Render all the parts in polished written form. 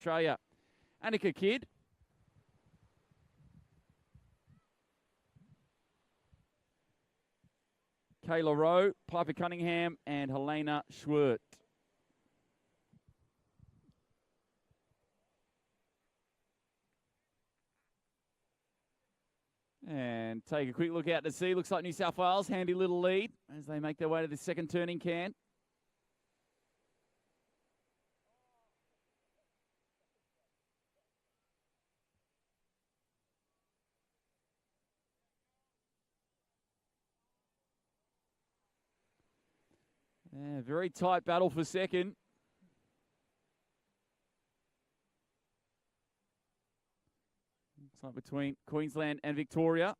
Australia. Annika Kidd. Kayla Rowe, Piper Cunningham, and Helena Schwert. And take a quick look out to sea. Looks like New South Wales, handy little lead as they make their way to the second turning can. Yeah, very tight battle for second. Looks like between Queensland and Victoria.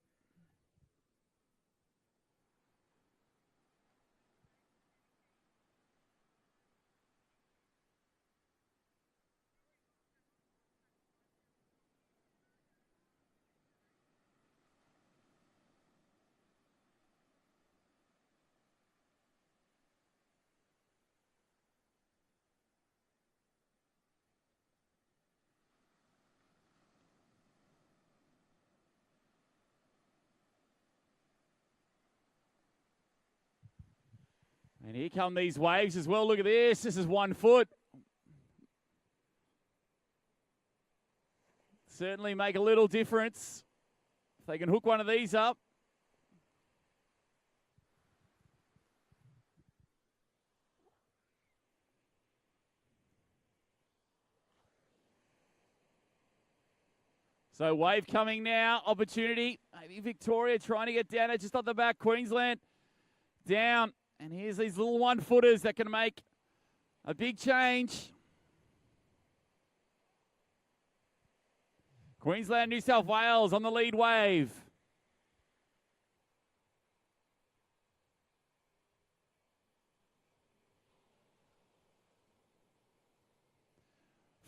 And here come these waves as well. Look at this. This is 1 foot. Certainly make a little difference if they can hook one of these up. So wave coming now. Opportunity. Maybe Victoria trying to get down it just off the back. Queensland down. And here's these little 1-footers that can make a big change. Queensland, New South Wales on the lead wave.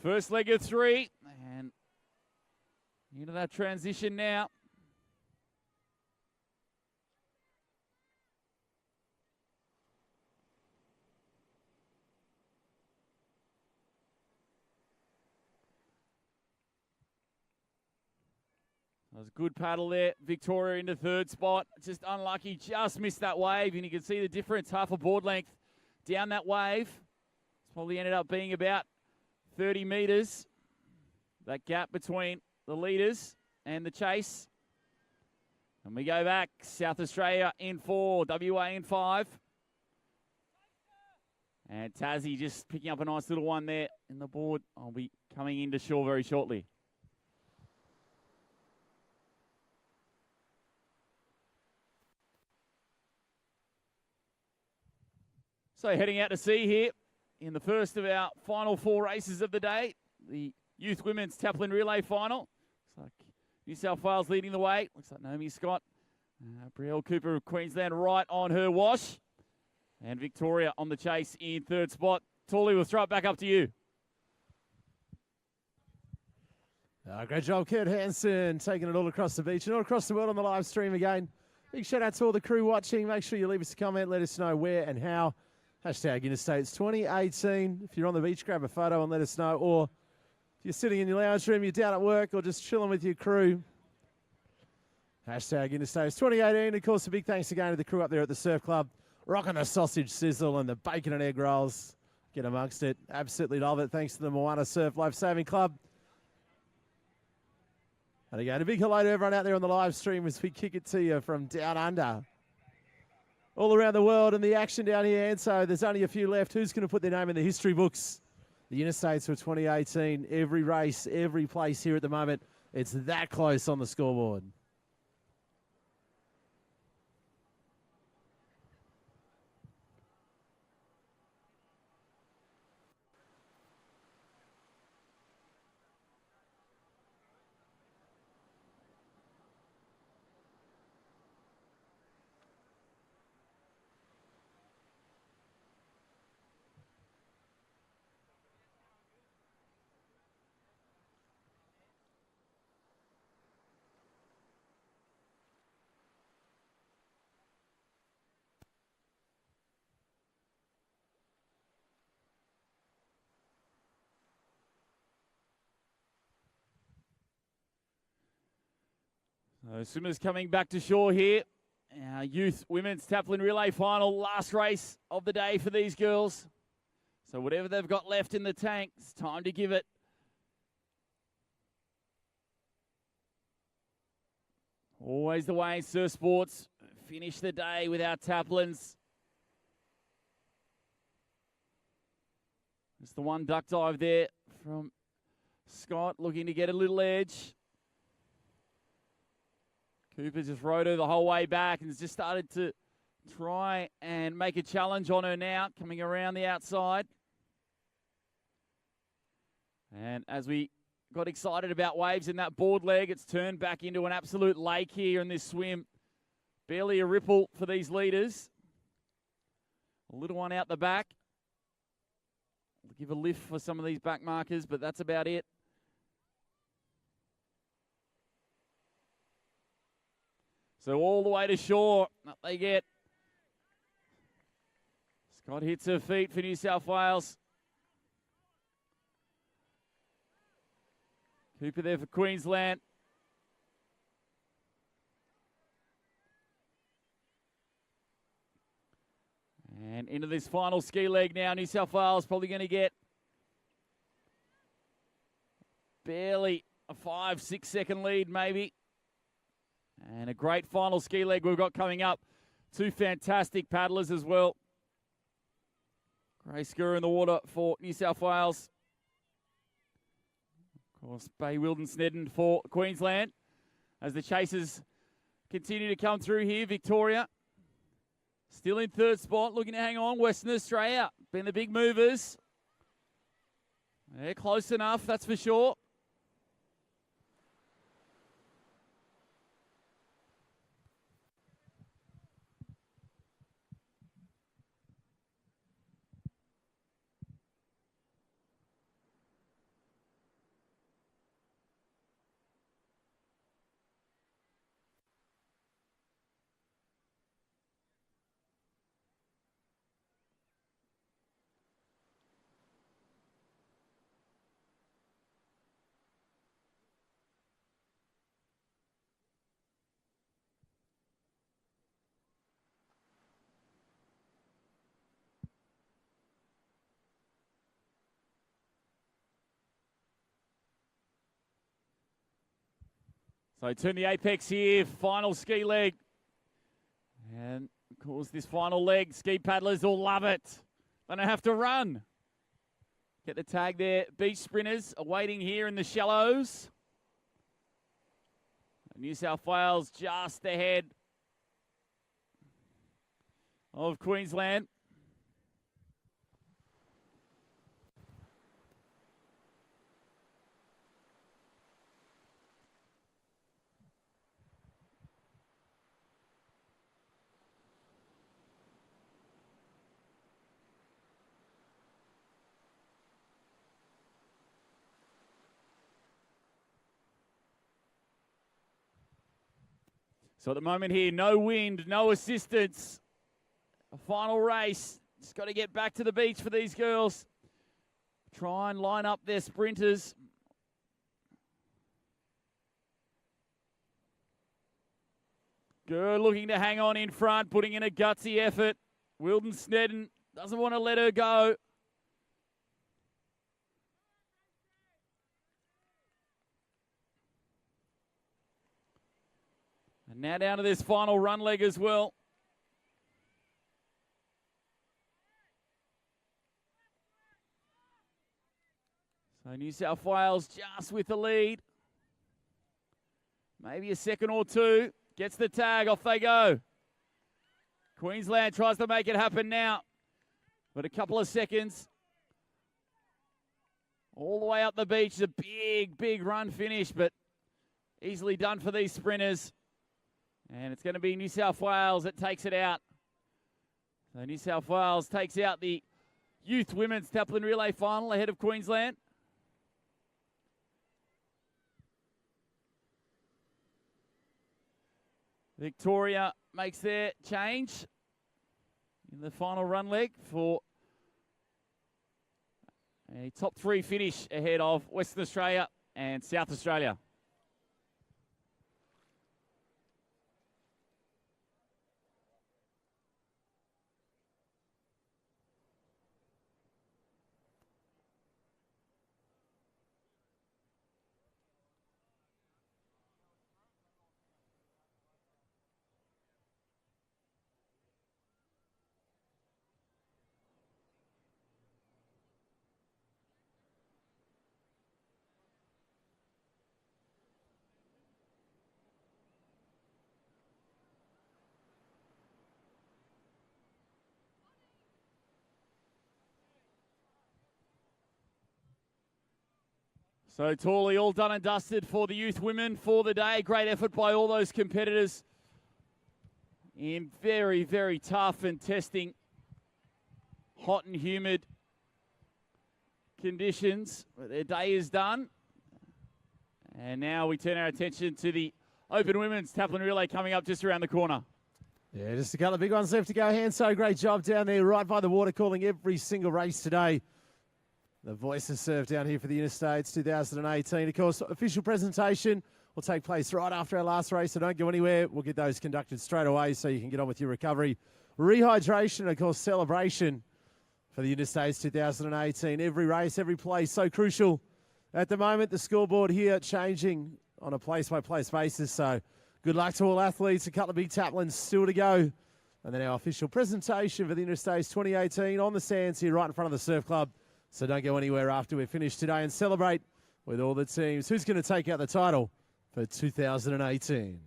First leg of 3. And into that transition now. That was a good paddle there. Victoria into third spot. Just unlucky, just missed that wave. And you can see the difference, half a board length down that wave. It's probably ended up being about 30 metres. That gap between the leaders and the chase. And we go back. South Australia in 4, WA in 5. And Tassie just picking up a nice little one there in the board. I'll be coming into shore very shortly. So heading out to sea here in the first of our final 4 races of the day, the Youth Women's Taplin Relay Final. Looks like New South Wales leading the way. Looks like Naomi Scott, Brielle Cooper of Queensland right on her wash. And Victoria on the chase in third spot. Tawley, we'll throw it back up to you. Great job, Kurt Hansen, taking it all across the beach and all across the world on the live stream again. Big shout out to all the crew watching. Make sure you leave us a comment. Let us know where and how. Hashtag Interstates 2018. If you're on the beach, grab a photo and let us know. Or if you're sitting in your lounge room, you're down at work, or just chilling with your crew. Hashtag Interstates 2018. Of course, a big thanks again to the crew up there at the Surf Club. Rocking the sausage sizzle and the bacon and egg rolls. Get amongst it. Absolutely love it. Thanks to the Moana Surf Lifesaving Club. And again, a big hello to everyone out there on the live stream as we kick it to you from down under. All around the world and the action down here. And so there's only a few left. Who's going to put their name in the history books? The Interstates for 2018. Every race, every place here at the moment. It's that close on the scoreboard. Swimmers coming back to shore here. Our youth women's Taplin relay final, last race of the day for these girls. So whatever they've got left in the tank, it's time to give it. Always the way in surf sports. Finish the day with our Taplins. Just the one duck dive there from Scott, looking to get a little edge. Cooper just rode her the whole way back and has just started to try and make a challenge on her now, coming around the outside. And as we got excited about waves in that board leg, it's turned back into an absolute lake here in this swim. Barely a ripple for these leaders. A little one out the back. We'll give a lift for some of these back markers, but that's about it. So all the way to shore, up they get. Scott hits her feet for New South Wales. Cooper there for Queensland. And into this final ski leg now. New South Wales probably going to get barely a 5-6 second lead maybe. And a great final ski leg we've got coming up. Two fantastic paddlers as well. Grey Skura in the water for New South Wales. Of course, Bay Wilden Snedden for Queensland. As the chasers continue to come through here, Victoria still in third spot, looking to hang on. Western Australia, been the big movers. They're close enough, that's for sure. So turn the apex here, final ski leg. And of course this final leg, ski paddlers will love it. They don't have to run. Get the tag there. Beach sprinters are waiting here in the shallows. New South Wales just ahead of Queensland. So at the moment here, no wind, no assistance. A final race. Just got to get back to the beach for these girls. Try and line up their sprinters. Girl looking to hang on in front, putting in a gutsy effort. Wilden Snedden doesn't want to let her go. And now down to this final run leg as well. So New South Wales just with the lead. Maybe a second or two. Gets the tag, off they go. Queensland tries to make it happen now. But a couple of seconds. All the way up the beach. A big, big run finish, but easily done for these sprinters. And it's going to be New South Wales that takes it out. So New South Wales takes out the youth women's Taplin relay final ahead of Queensland. Victoria makes their change in the final run leg for a top three finish ahead of Western Australia and South Australia. So Torley all done and dusted for the youth women for the day. Great effort by all those competitors in very, very tough and testing, hot and humid conditions. But their day is done. And now we turn our attention to the Open Women's Taplin Relay coming up just around the corner. Yeah, just a couple of big ones left to go. Hanso, great job down there right by the water, calling every single race today. The Voices serve down here for the Interstates 2018. Of course, official presentation will take place right after our last race, so don't go anywhere. We'll get those conducted straight away so you can get on with your recovery. Rehydration, and of course, celebration for the Interstates 2018. Every race, every place, so crucial. At the moment, the scoreboard here changing on a place-by-place basis, so good luck to all athletes. A couple of big Taplins still to go. And then our official presentation for the Interstates 2018 on the sands here right in front of the Surf Club. So don't go anywhere after we're finished today and celebrate with all the teams. Who's going to take out the title for 2018?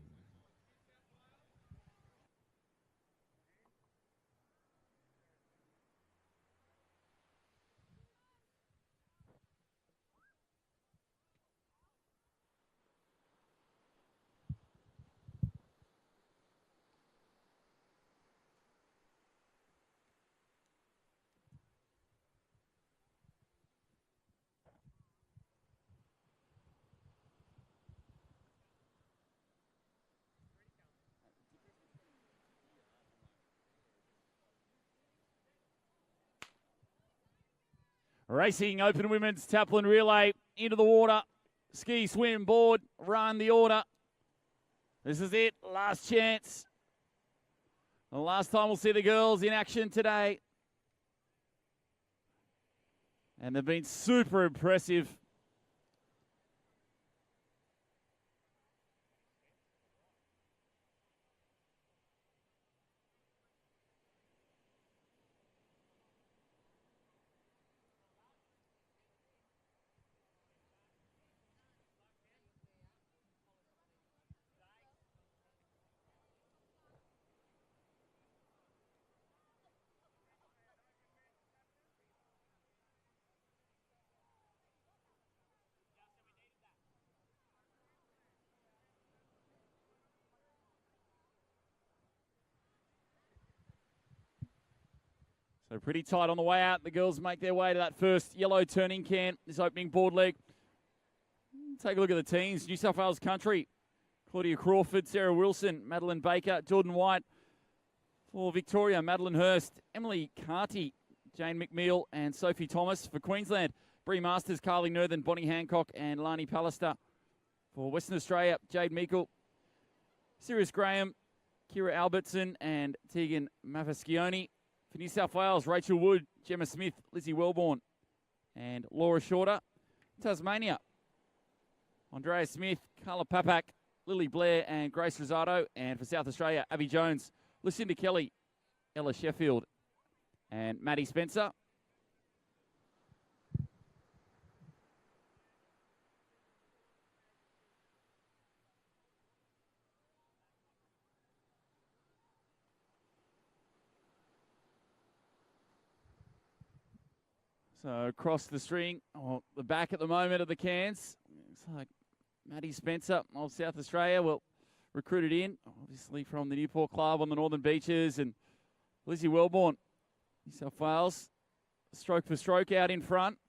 Racing Open Women's Taplin Relay into the water. Ski, swim, board, run the order. This is it. Last chance. The last time we'll see the girls in action today. And they've been super impressive. So pretty tight on the way out. The girls make their way to that first yellow turning can, this opening board leg. Take a look at the teams. New South Wales Country, Claudia Crawford, Sarah Wilson, Madeline Baker, Jordan White. For Victoria, Madeline Hurst, Emily Carty, Jane McNeil, and Sophie Thomas. For Queensland, Bree Masters, Carly Northern, Bonnie Hancock, and Lani Pallister. For Western Australia, Jade Meikle, Sirius Graham, Kira Albertson, and Tegan Mafascioni. For New South Wales, Rachel Wood, Gemma Smith, Lizzie Wellborn, and Laura Shorter. Tasmania, Andrea Smith, Carla Papak, Lily Blair, and Grace Rosado. And for South Australia, Abby Jones, Lucinda Kelly, Ella Sheffield, and Maddie Spencer. So across the string, the back at the moment of the cans. It's like Maddie Spencer of South Australia, well, recruited in, obviously from the Newport Club on the Northern Beaches, and Lizzie Wellborn, New South Wales, stroke for stroke out in front.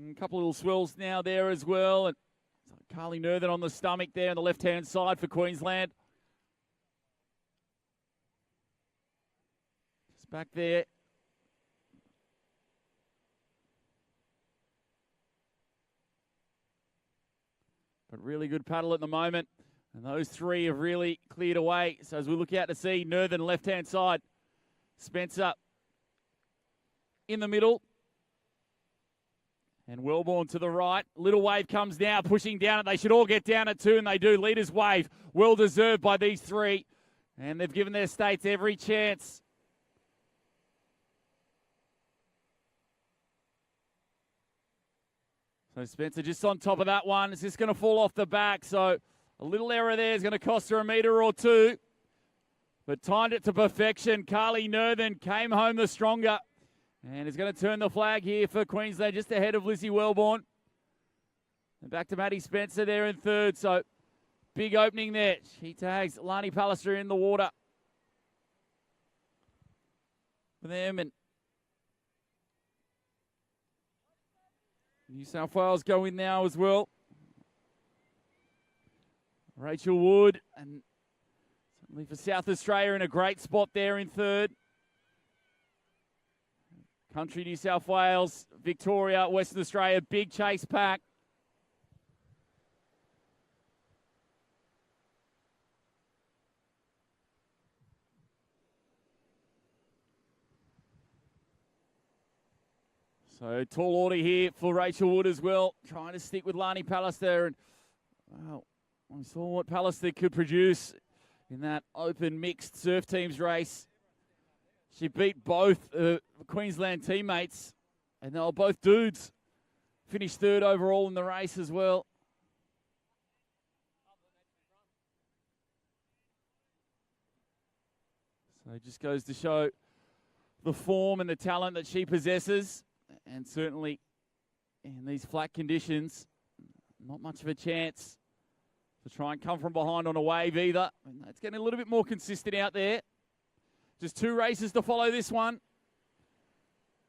A couple of little swells now there as well. And Carly Northern on the stomach there on the left-hand side for Queensland. Just back there. But really good paddle at the moment. And those three have really cleared away. So as we look out to see Northern left-hand side. Spencer in the middle. And Wellborn to the right. Little Wave comes now, pushing down it. They should all get down at 2, and they do. Leaders Wave, well deserved by these 3. And they've given their states every chance. So Spencer just on top of that one. It's just going to fall off the back. So a little error there is going to cost her a metre or 2. But timed it to perfection. Carly Nerthen came home the stronger. And is going to turn the flag here for Queensland, just ahead of Lizzie Wellborn. And back to Maddie Spencer there in 3rd. So big opening there. She tags Lani Pallister in the water for them. And New South Wales go in now as well. Rachel Wood, and certainly for South Australia in a great spot there in 3rd. Country New South Wales, Victoria, Western Australia, big chase pack. So tall order here for Rachel Wood as well, trying to stick with Lani Pallister. And well, we saw what Pallister could produce in that open mixed surf teams race. She beat both Queensland teammates, and they were both dudes. Finished 3rd overall in the race as well. So it just goes to show the form and the talent that she possesses. And certainly in these flat conditions, not much of a chance to try and come from behind on a wave either. And it's getting a little bit more consistent out there. Just 2 races to follow this one.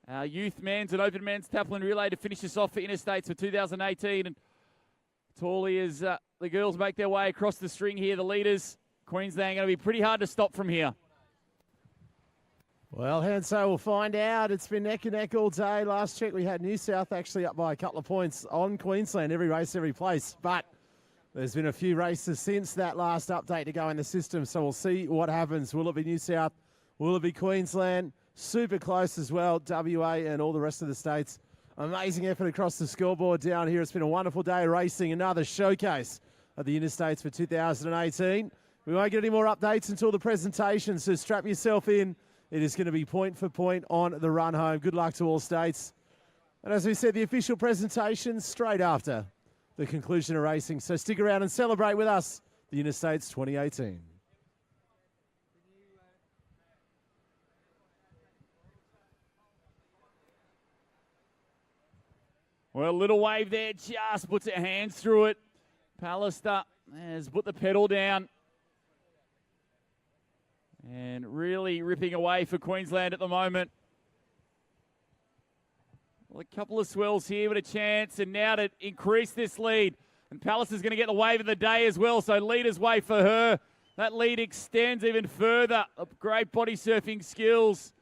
Our youth men's and open men's Taplin relay to finish us off for Interstates for 2018. And tally as the girls make their way across the string here, the leaders, Queensland, going to be pretty hard to stop from here. Well, Hanso will find out. It's been neck and neck all day. Last check, we had New South actually up by a couple of points on Queensland, every race, every place. But there's been a few races since that last update to go in the system, so we'll see what happens. Will it be New South? Will it be Queensland? Super close as well, WA and all the rest of the states. Amazing effort across the scoreboard down here. It's been a wonderful day of racing. Another showcase of the Interstates for 2018. We won't get any more updates until the presentation, so strap yourself in. It is going to be point for point on the run home. Good luck to all states. And as we said, the official presentation straight after the conclusion of racing. So stick around and celebrate with us the Interstates 2018. Well, a little wave there, just puts her hands through it. Pallister has put the pedal down. And really ripping away for Queensland at the moment. Well, a couple of swells here with a chance, and now to increase this lead. And Pallister's going to get the wave of the day as well, so leader's way for her. That lead extends even further. Great body surfing skills.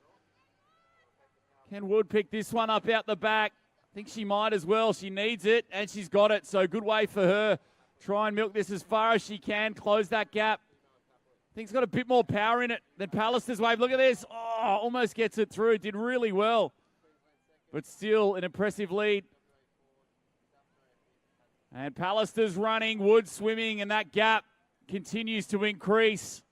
Can Wood pick this one up out the back? I think she might as well. She needs it, and she's got it, so good way for her. Try and milk this as far as she can, close that gap. I think it's got a bit more power in it than Pallister's wave. Look at this. Oh, almost gets it through. Did really well. But still an impressive lead. And Pallister's running, Wood swimming, and that gap continues to increase.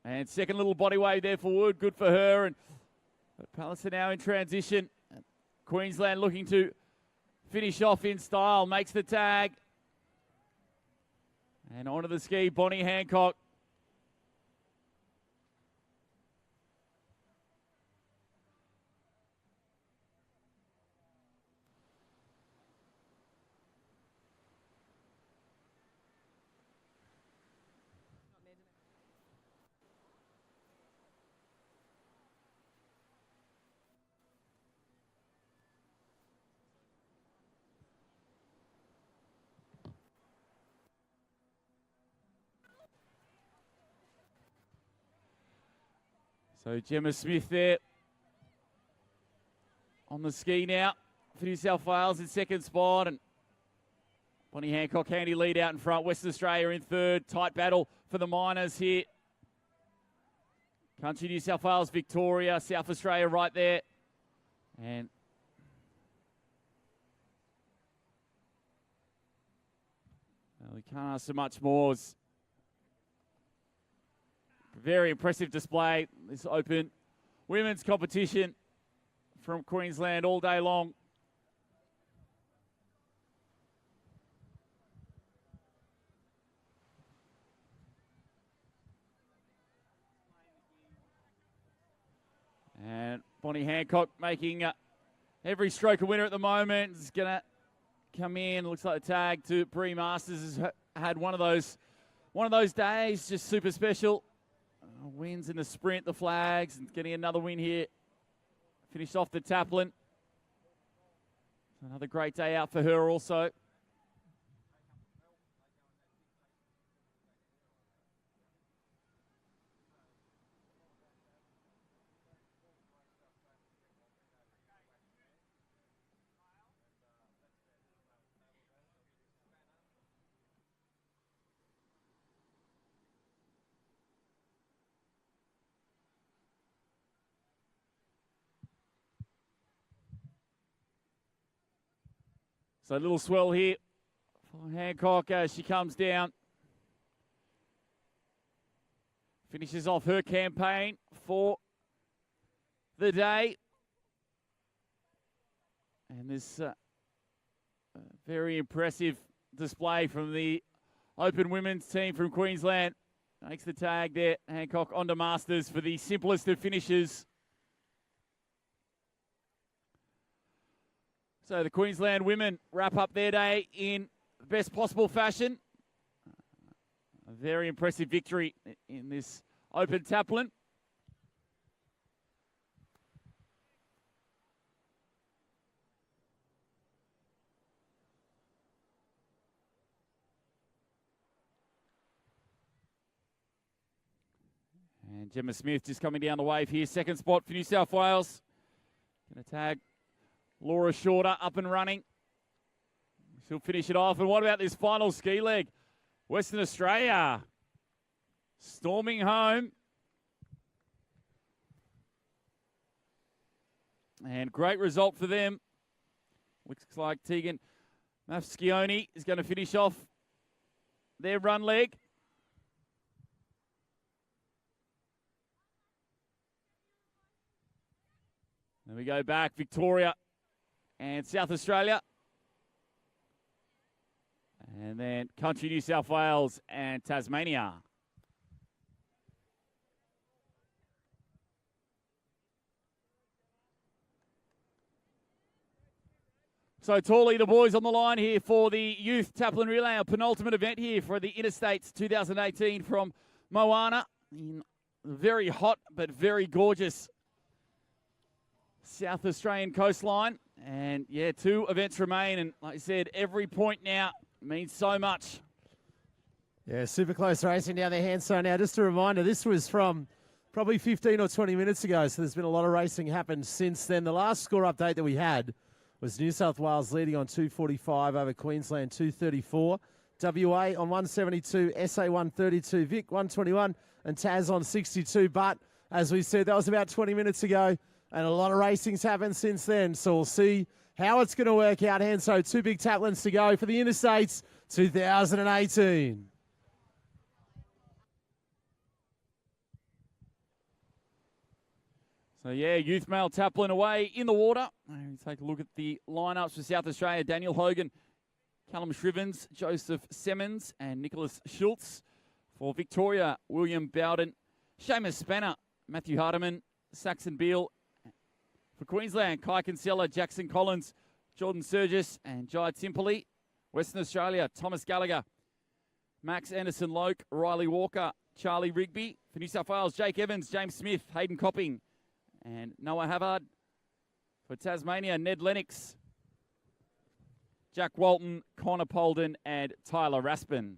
And second little body wave there for Wood. Good for her. And Pallister now in transition. Queensland looking to finish off in style. Makes the tag. And onto the ski, Bonnie Hancock. So Gemma Smith there on the ski now for New South Wales in second spot. And Bonnie Hancock, handy lead out in front. Western Australia in third. Tight battle for the Miners here. Country New South Wales, Victoria, South Australia right there. And we can't ask so much more. It's a very impressive display, this open women's competition from Queensland all day long. And Bonnie Hancock making every stroke a winner at the moment. Is going to come in. Looks like the tag to Bree Masters has had one of those days, just super special. Wins in the sprint, the flags, and getting another win here. Finished off the Taplin. Another great day out for her also. So a little swell here for Hancock as she comes down. Finishes off her campaign for the day. And this very impressive display from the Open Women's team from Queensland. Makes the tag there. Hancock onto Masters for the simplest of finishes. So the Queensland women wrap up their day in the best possible fashion. A very impressive victory in this Open Taplin. And Gemma Smith just coming down the wave here. Second spot for New South Wales. Going to tag Laura Shorter up and running. She'll finish it off. And what about this final ski leg? Western Australia storming home. And great result for them. Looks like Tegan Mafscioni is going to finish off their run leg. Then we go back, Victoria and South Australia. And then Country New South Wales and Tasmania. So Tawley, the boys on the line here for the Youth Taplin Relay, our penultimate event here for the Interstate 2018 from Moana. In very hot but very gorgeous South Australian coastline. And yeah, 2 events remain. And like I said, every point now means so much. Yeah, super close racing down their hands. So now, just a reminder, this was from probably 15 or 20 minutes ago. So there's been a lot of racing happened since then. The last score update that we had was New South Wales leading on 245 over Queensland 234. WA on 172, SA 132, Vic 121, and Taz on 62. But as we said, that was about 20 minutes ago. And a lot of racing's happened since then, so we'll see how it's going to work out. And so 2 big Taplins to go for the Interstates 2018. So yeah, Youth Male Taplin away in the water. Take a look at the lineups for South Australia. Daniel Hogan, Callum Shrivens, Joseph Simmons, and Nicholas Schultz. For Victoria, William Bowden, Seamus Spanner, Matthew Hardiman, Saxon Beale. For Queensland, Kai Kinsella, Jackson Collins, Jordan Surgis, and Jai Timperley. Western Australia, Thomas Gallagher, Max Anderson-Loke, Riley Walker, Charlie Rigby. For New South Wales, Jake Evans, James Smith, Hayden Copping, and Noah Havard. For Tasmania, Ned Lennox, Jack Walton, Connor Polden, and Tyler Raspin.